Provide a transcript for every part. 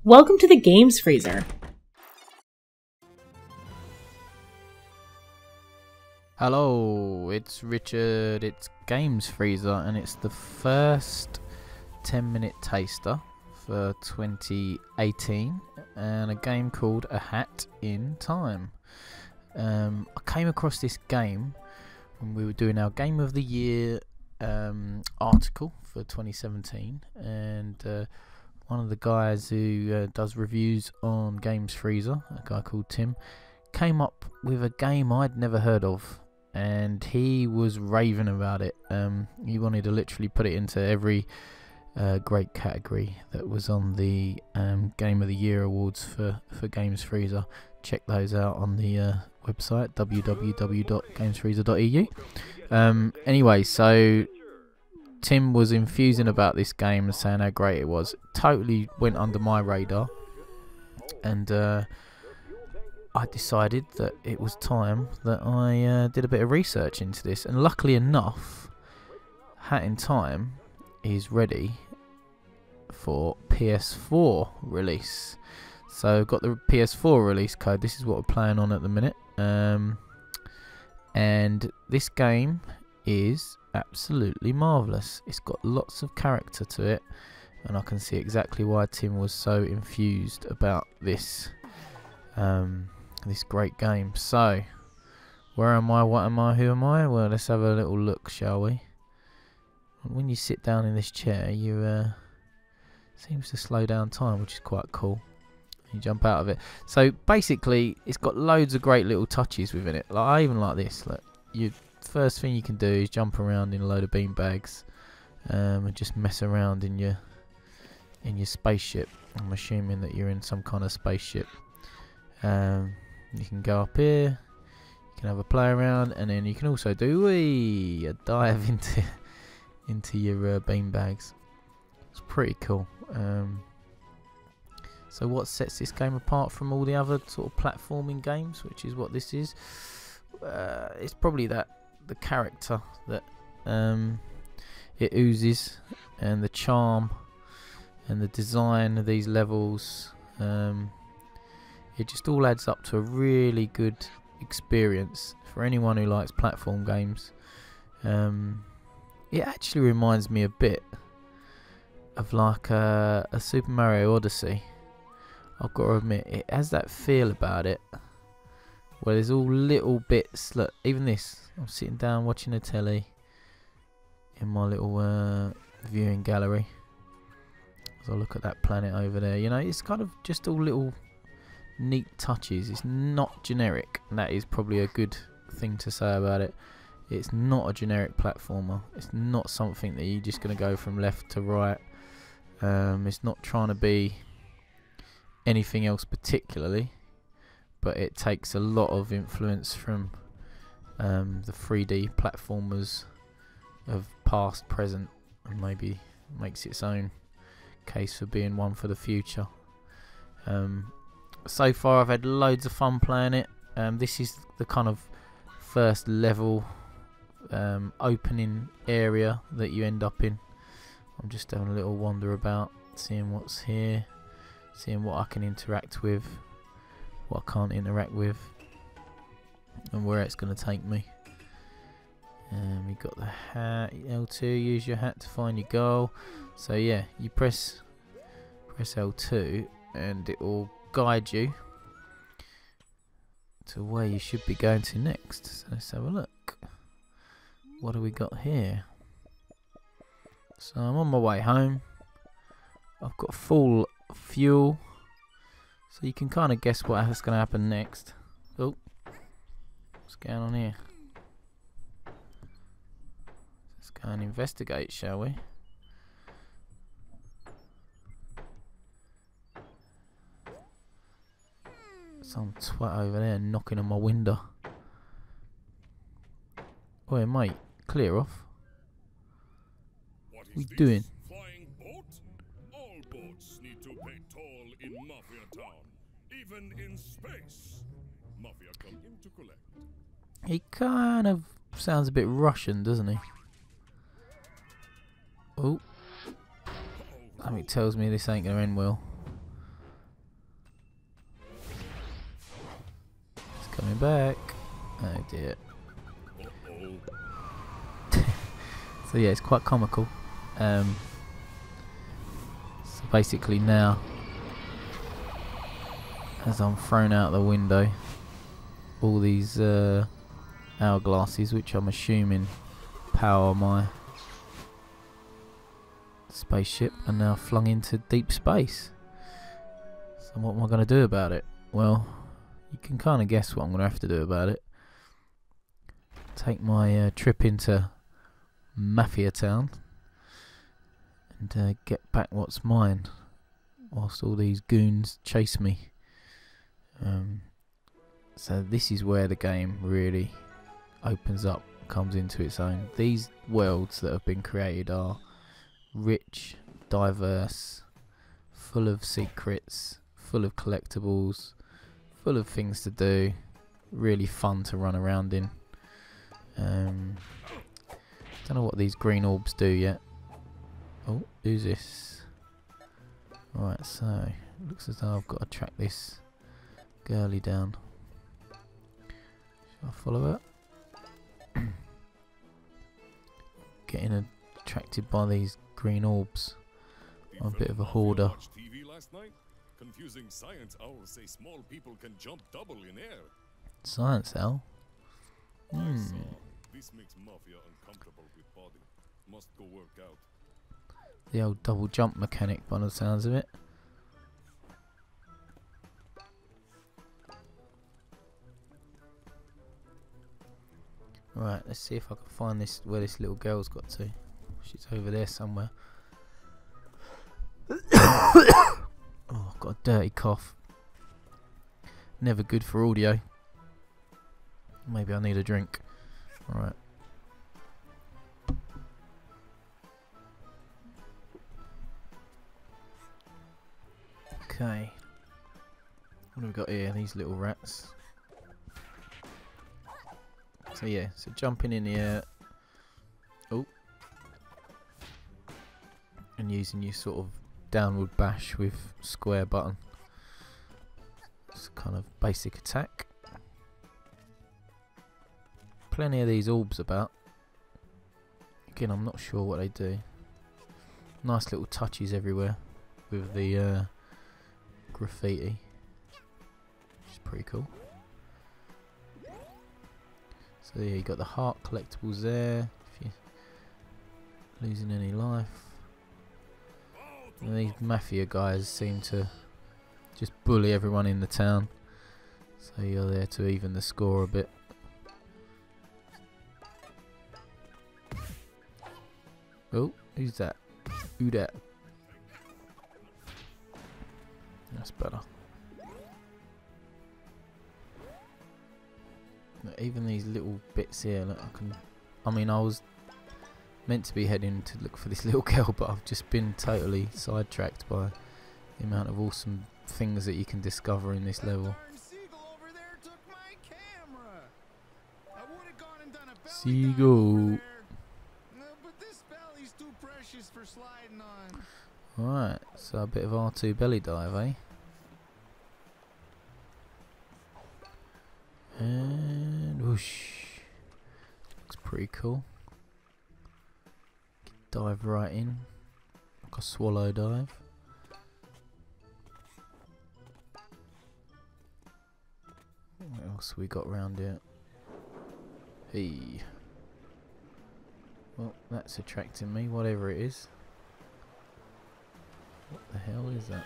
Welcome to the Games Freezer. Hello, it's Richard, it's Games Freezer, and it's the first 10-minute taster for 2018, and a game called A Hat in Time. I came across this game when we were doing our Game of the Year article for 2017, and one of the guys who does reviews on Games Freezer, a guy called Tim, came up with a game I'd never heard of, and he was raving about it. He wanted to literally put it into every great category that was on the Game of the Year awards for Games Freezer. Check those out on the website www.gamesfreezer.eu. Anyway, so Tim was infusing about this game and saying how great it was. Totally went under my radar, and I decided that it was time that I did a bit of research into this. And luckily enough, Hat in Time is ready for PS4 release. So I've got the PS4 release code. This is what we're playing on at the minute. And this game is absolutely marvellous. It's got lots of character to it, and I can see exactly why Tim was so infused about this this great game. So, where am I, what am I, who am I? Well, let's have a little look, shall we? When you sit down in this chair, you seems to slow down time, which is quite cool. You jump out of it. So basically, it's got loads of great little touches within it. Like, I even like this. Like, first thing you can do is jump around in a load of bean bags, and just mess around in your spaceship. I'm assuming that you're in some kind of spaceship. You can go up here, you can have a play around, and then you can also do a dive into your bean bags. It's pretty cool. So what sets this game apart from all the other sort of platforming games, which is what this is, it's probably the character that it oozes, and the charm and the design of these levels. It just all adds up to a really good experience for anyone who likes platform games. It actually reminds me a bit of like a Super Mario Odyssey. I've got to admit, it has that feel about it, where there's all little bits. Look, even this, I'm sitting down watching a telly in my little viewing gallery as I look at that planet over there. You know, it's kind of just all little neat touches. It's not generic, and that is probably a good thing to say about it. It's not a generic platformer. It's not something that you're just going to go from left to right. It's not trying to be anything else particularly, but it takes a lot of influence from the 3D platformers of past, present, and maybe makes its own case for being one for the future. So far I've had loads of fun playing it. This is the kind of first level opening area that you end up in. I'm just having a little wander about, seeing what's here, seeing what I can interact with, what I can't interact with, and where it's going to take me. We've got the hat, L2, use your hat to find your goal. So yeah, you press L2 and it will guide you to where you should be going to next. So let's have a look. What do we got here? So I'm on my way home. I've got full fuel, so you can kind of guess what's going to happen next. Oh, what's going on here? Let's go and investigate, shall we? Some twat over there knocking on my window. Oi, mate, clear off. What are we doing? Flying boat? All boats need to pay toll in Mafia Town, even in space. Mafia come in to collect. He kind of sounds a bit Russian, doesn't he? Oh, something tells me this ain't gonna end well. coming back. Oh dear. So yeah, it's quite comical. So basically now, as I'm thrown out the window, all these hourglasses, which I'm assuming power my spaceship, are now flung into deep space. So what am I going to do about it? Well, you can kind of guess what I'm going to have to do about it. Take my trip into Mafia Town and get back what's mine, whilst all these goons chase me. So this is where the game really opens up, comes into its own. These worlds that have been created are rich, diverse, full of secrets, full of collectibles, full of things to do, really fun to run around in. Don't know what these green orbs do yet. Oh, who's this? Right, so looks as though I've got to track this girly down. Shall I follow her? Getting attracted by these green orbs. I'm a bit of a hoarder. TV last night? Confusing science owls say small people can jump double in air. Science owl? This makes Mafia uncomfortable with body. Must go work out. The old double jump mechanic by the sounds of it. Right, let's see if I can find this, where this little girl's got to. She's over there somewhere. Oh, I've got a dirty cough. Never good for audio. Maybe I need a drink. Alright. Okay. What have we got here? These little rats. So yeah, so jumping in here. Oh. And using your sort of downward bash with square button. It's kind of basic attack. Plenty of these orbs about. Again, I'm not sure what they do. Nice little touches everywhere with the graffiti, which is pretty cool. So yeah, you got the heart collectibles there if you're losing any life. And these mafia guys seem to just bully everyone in the town, so you're there to even the score a bit. Oh, who's that? Who that? That's better. Look, even these little bits here, look, I mean, I was meant to be heading to look for this little girl, but I've just been totally sidetracked by the amount of awesome things that you can discover in this level. Seagull. Right, so a bit of R2 belly dive, eh? And whoosh. Looks pretty cool. Dive right in, like a swallow dive. What else we got round here? Hey. Well, that's attracting me, whatever it is. What the hell is that?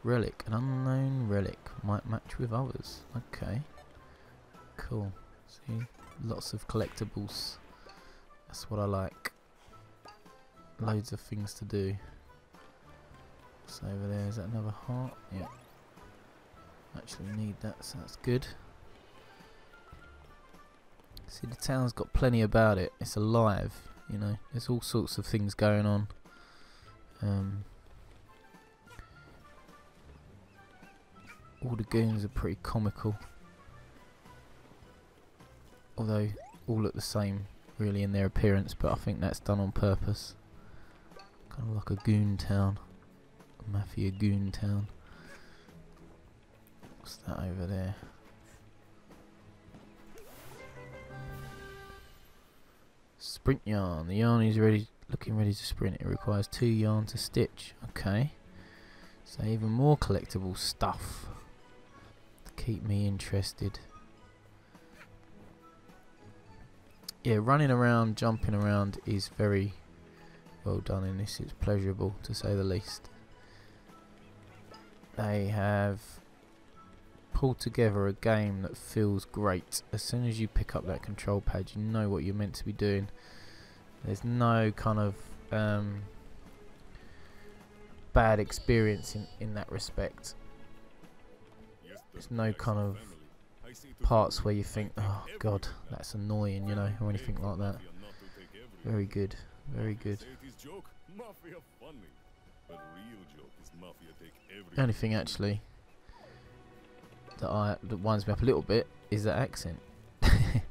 Relic, an unknown relic. Might match with others. Okay. Cool. See, lots of collectibles. That's what I like. Loads of things to do. What's over there? Is that another heart? Yeah. Actually need that, so that's good. See, the town's got plenty about it. It's alive, you know. There's all sorts of things going on. All the goons are pretty comical. Although, all look the same, really, in their appearance, but I think that's done on purpose. Kind of like a goon town. A mafia goon town. What's that over there? Sprint yarn. The yarn is looking ready to sprint. It requires 2 yarn to stitch. Okay. So even more collectible stuff to keep me interested. Yeah, running around, jumping around is very well done in this. It's pleasurable to say the least. They have pulled together a game that feels great. As soon as you pick up that control pad, you know what you're meant to be doing. There's no kind of bad experience in that respect. There's no kind of parts where you think, oh god, that's annoying, you know, or anything like that. Very good, very good. The only thing actually that winds me up a little bit is that accent. Kind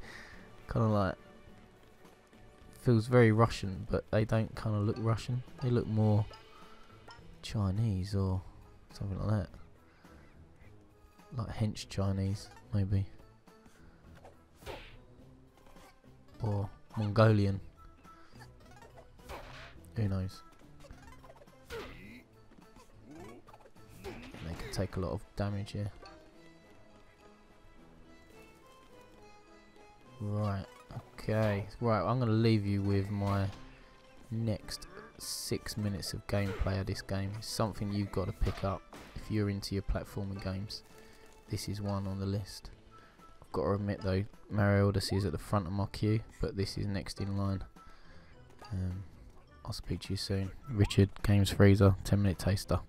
of like feels very Russian, but they don't kind of look Russian. They look more Chinese or something like that, like hench Chinese maybe, or Mongolian. Who knows? They can take a lot of damage here. Right, okay. Right, I'm going to leave you with my next 6 minutes of gameplay of this game. It's something you've got to pick up if you're into your platforming games. This is one on the list. I've got to admit though, Mario Odyssey is at the front of my queue, but this is next in line. I'll speak to you soon. Richard, Games Freezer, 10-minute taster.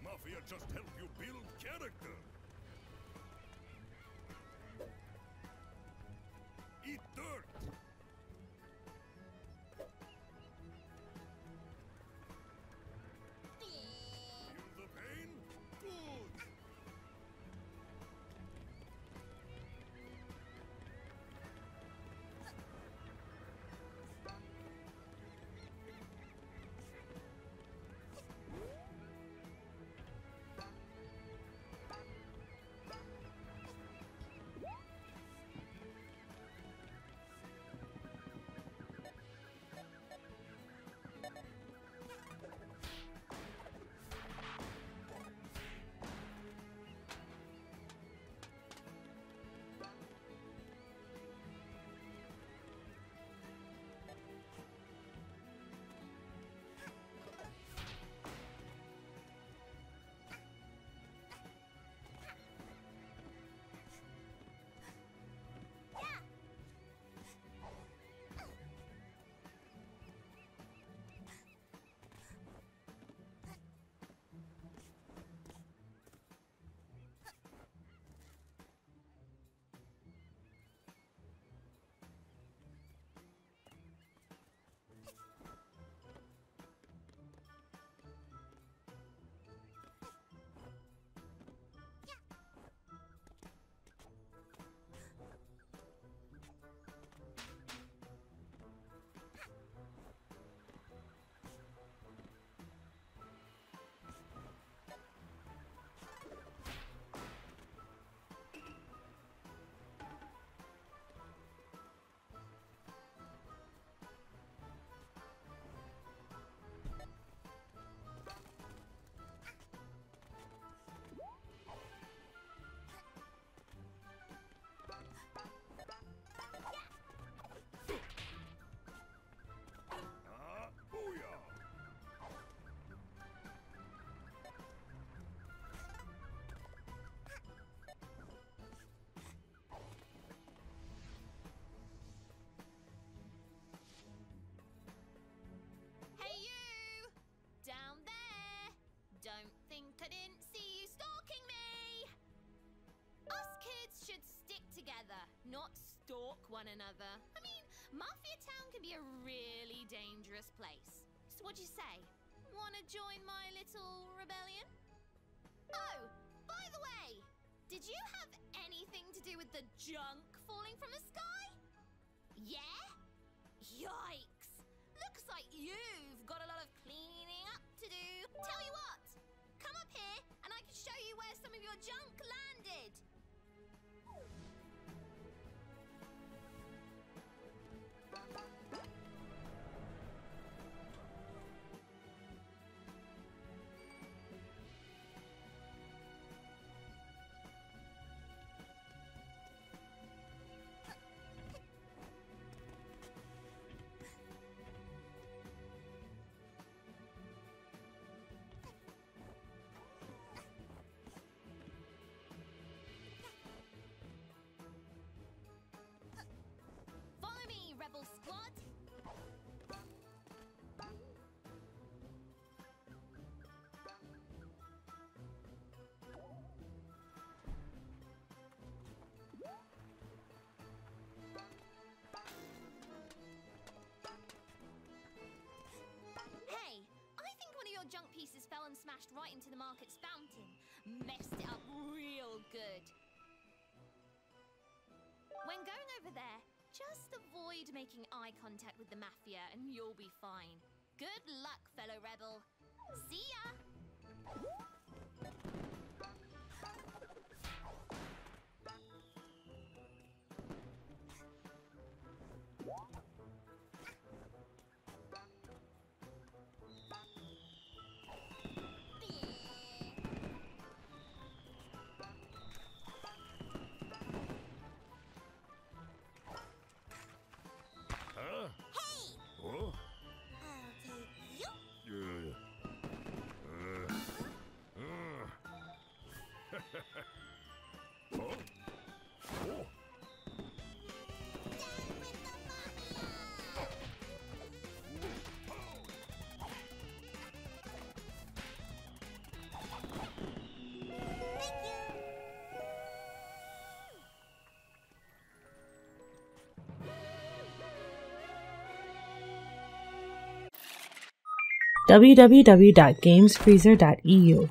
Mafia just help you build character. Eat dirt. Feel the pain? Good. stalk one another. I mean, Mafia Town can be a really dangerous place. So what'd you say? Wanna join my little rebellion? Oh, by the way, did you have anything to do with the junk falling from the sky? Yeah? Yikes! Looks like you've got a lot of cleaning up to do. Tell you what, come up here and I can show you where some of your junk landed. Follow me, Rebel Squad. Hey, I think one of your junk pieces fell and smashed right into the market's fountain. Messed it up real good. When going over there, just avoid making eye contact with the Mafia and you'll be fine. Good luck, fellow rebel. See ya! Hey! Oh? I'll take you. Yeah. Huh? Oh? Down with the Mafia! Thank you! www.gamesfreezer.eu